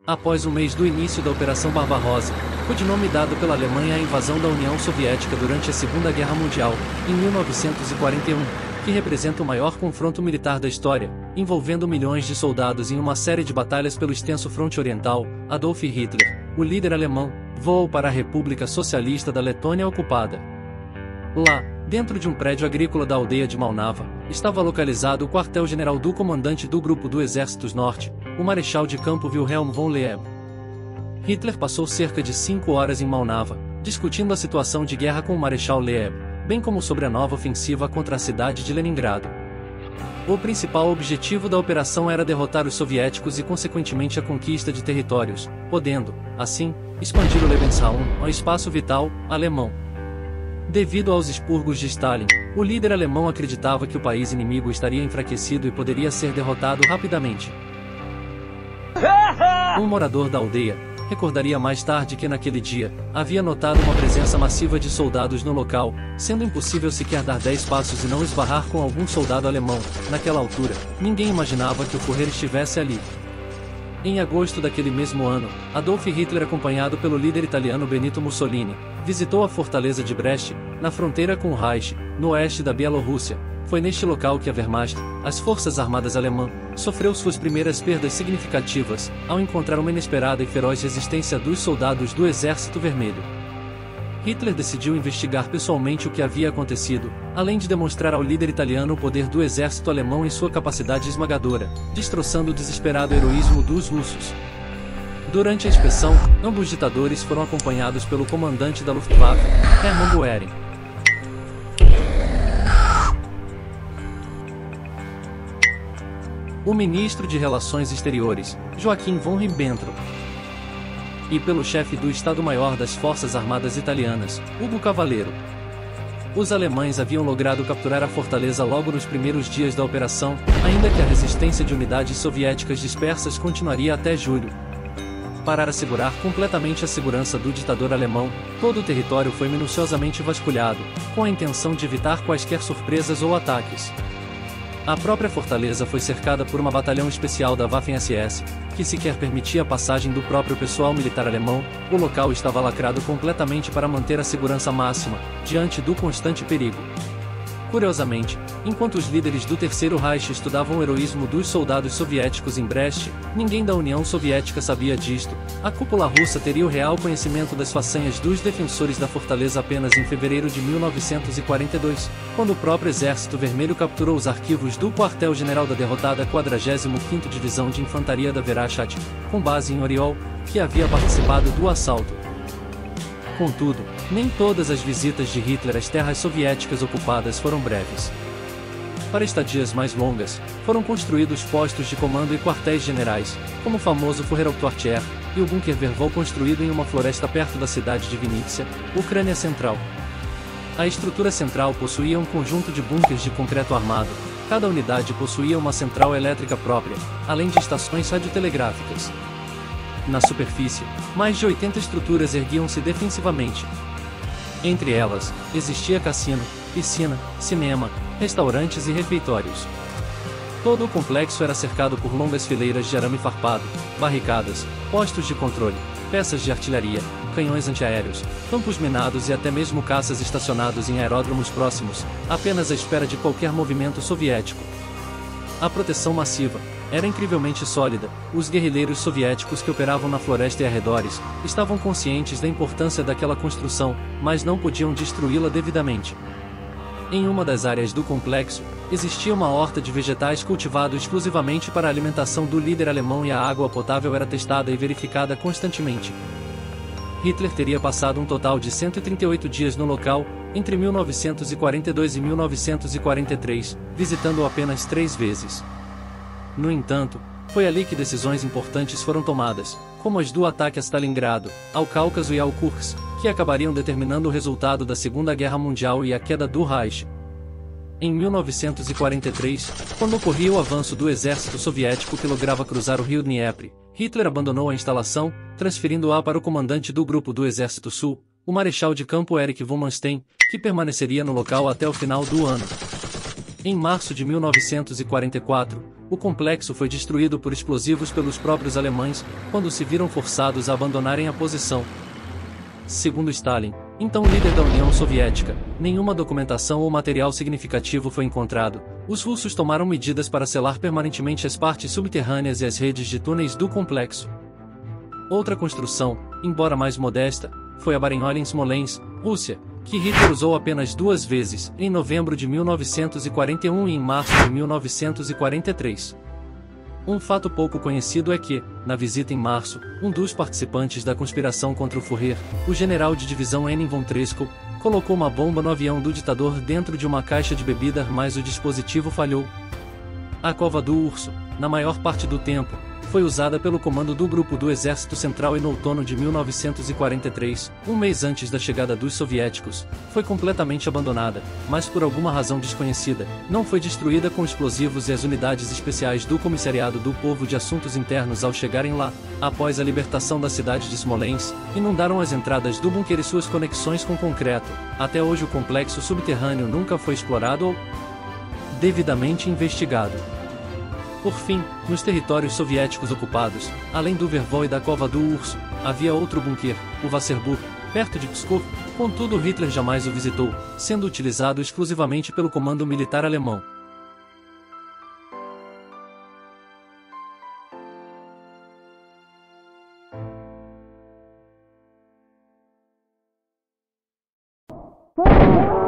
Após um mês do início da Operação Barbarossa, codinome dado pela Alemanha à invasão da União Soviética durante a Segunda Guerra Mundial, em 1941, que representa o maior confronto militar da história, envolvendo milhões de soldados em uma série de batalhas pelo extenso fronte oriental, Adolf Hitler, o líder alemão, voou para a República Socialista da Letônia ocupada. Lá, dentro de um prédio agrícola da aldeia de Malnava, estava localizado o quartel-general do comandante do Grupo do Exércitos Norte, o Marechal de Campo Wilhelm von Leeb. Hitler passou cerca de 5 horas em Malnava, discutindo a situação de guerra com o Marechal Leeb, bem como sobre a nova ofensiva contra a cidade de Leningrado. O principal objetivo da operação era derrotar os soviéticos e consequentemente a conquista de territórios, podendo, assim, expandir o Lebensraum ao espaço vital alemão. Devido aos expurgos de Stalin, o líder alemão acreditava que o país inimigo estaria enfraquecido e poderia ser derrotado rapidamente. Um morador da aldeia recordaria mais tarde que naquele dia, havia notado uma presença massiva de soldados no local, sendo impossível sequer dar 10 passos e não esbarrar com algum soldado alemão. Naquela altura, ninguém imaginava que o Führer estivesse ali. Em agosto daquele mesmo ano, Adolf Hitler, acompanhado pelo líder italiano Benito Mussolini, visitou a fortaleza de Brest, na fronteira com o Reich, no oeste da Bielorrússia. Foi neste local que a Wehrmacht, as forças armadas alemãs, sofreu suas primeiras perdas significativas, ao encontrar uma inesperada e feroz resistência dos soldados do Exército Vermelho. Hitler decidiu investigar pessoalmente o que havia acontecido, além de demonstrar ao líder italiano o poder do exército alemão e sua capacidade esmagadora, destroçando o desesperado heroísmo dos russos. Durante a inspeção, ambos ditadores foram acompanhados pelo comandante da Luftwaffe, Hermann Göring. O ministro de Relações Exteriores, Joachim von Ribbentrop, e pelo chefe do Estado-Maior das Forças Armadas Italianas, Ugo Cavallero. Os alemães haviam logrado capturar a fortaleza logo nos primeiros dias da operação, ainda que a resistência de unidades soviéticas dispersas continuaria até julho. Para assegurar completamente a segurança do ditador alemão, todo o território foi minuciosamente vasculhado, com a intenção de evitar quaisquer surpresas ou ataques. A própria fortaleza foi cercada por uma batalhão especial da Waffen-SS, que sequer permitia a passagem do próprio pessoal militar alemão. O local estava lacrado completamente para manter a segurança máxima, diante do constante perigo. Curiosamente, enquanto os líderes do Terceiro Reich estudavam o heroísmo dos soldados soviéticos em Brest, ninguém da União Soviética sabia disto. A cúpula russa teria o real conhecimento das façanhas dos defensores da fortaleza apenas em fevereiro de 1942, quando o próprio Exército Vermelho capturou os arquivos do quartel-general da derrotada 45ª Divisão de Infantaria da Wehrmacht, com base em Oriol, que havia participado do assalto. Contudo, nem todas as visitas de Hitler às terras soviéticas ocupadas foram breves. Para estadias mais longas, foram construídos postos de comando e quartéis generais, como o famoso Führerhauptquartier, e o Bunker Vervol construído em uma floresta perto da cidade de Vinnytsia, Ucrânia Central. A estrutura central possuía um conjunto de bunkers de concreto armado, cada unidade possuía uma central elétrica própria, além de estações radiotelegráficas. Na superfície, mais de 80 estruturas erguiam-se defensivamente. Entre elas, existia cassino, piscina, cinema, restaurantes e refeitórios. Todo o complexo era cercado por longas fileiras de arame farpado, barricadas, postos de controle, peças de artilharia, canhões antiaéreos, campos minados e até mesmo caças estacionados em aeródromos próximos, apenas à espera de qualquer movimento soviético. A proteção massiva era incrivelmente sólida. Os guerrilheiros soviéticos que operavam na floresta e arredores estavam conscientes da importância daquela construção, mas não podiam destruí-la devidamente. Em uma das áreas do complexo, existia uma horta de vegetais cultivado exclusivamente para a alimentação do líder alemão e a água potável era testada e verificada constantemente. Hitler teria passado um total de 138 dias no local, entre 1942 e 1943, visitando-o apenas 3 vezes. No entanto, foi ali que decisões importantes foram tomadas, como as do ataque a Stalingrado, ao Cáucaso e ao Kursk, que acabariam determinando o resultado da Segunda Guerra Mundial e a queda do Reich. Em 1943, quando ocorria o avanço do exército soviético que lograva cruzar o rio Dnieper, Hitler abandonou a instalação, transferindo-a para o comandante do Grupo do Exército Sul, o Marechal de Campo Erich von Manstein, que permaneceria no local até o final do ano. Em março de 1944, O complexo foi destruído por explosivos pelos próprios alemães, quando se viram forçados a abandonarem a posição. Segundo Stalin, então líder da União Soviética, nenhuma documentação ou material significativo foi encontrado. Os russos tomaram medidas para selar permanentemente as partes subterrâneas e as redes de túneis do complexo. Outra construção, embora mais modesta, foi a Barenholm em Smolensk, Rússia, que Hitler usou apenas 2 vezes, em novembro de 1941 e em março de 1943. Um fato pouco conhecido é que, na visita em março, um dos participantes da conspiração contra o Führer, o general de divisão Henning von Treschow, colocou uma bomba no avião do ditador dentro de uma caixa de bebida, mas o dispositivo falhou. A Cova do Urso, na maior parte do tempo, foi usada pelo comando do Grupo do Exército Central e no outono de 1943, um mês antes da chegada dos soviéticos, foi completamente abandonada, mas por alguma razão desconhecida, não foi destruída com explosivos e as unidades especiais do Comissariado do Povo de Assuntos Internos ao chegarem lá, após a libertação da cidade de Smolensk, inundaram as entradas do bunker e suas conexões com concreto. Até hoje o complexo subterrâneo nunca foi explorado ou devidamente investigado. Por fim, nos territórios soviéticos ocupados, além do Vervol e da Cova do Urso, havia outro bunker, o Wasserburg, perto de Pskov, contudo Hitler jamais o visitou, sendo utilizado exclusivamente pelo comando militar alemão. Vamos!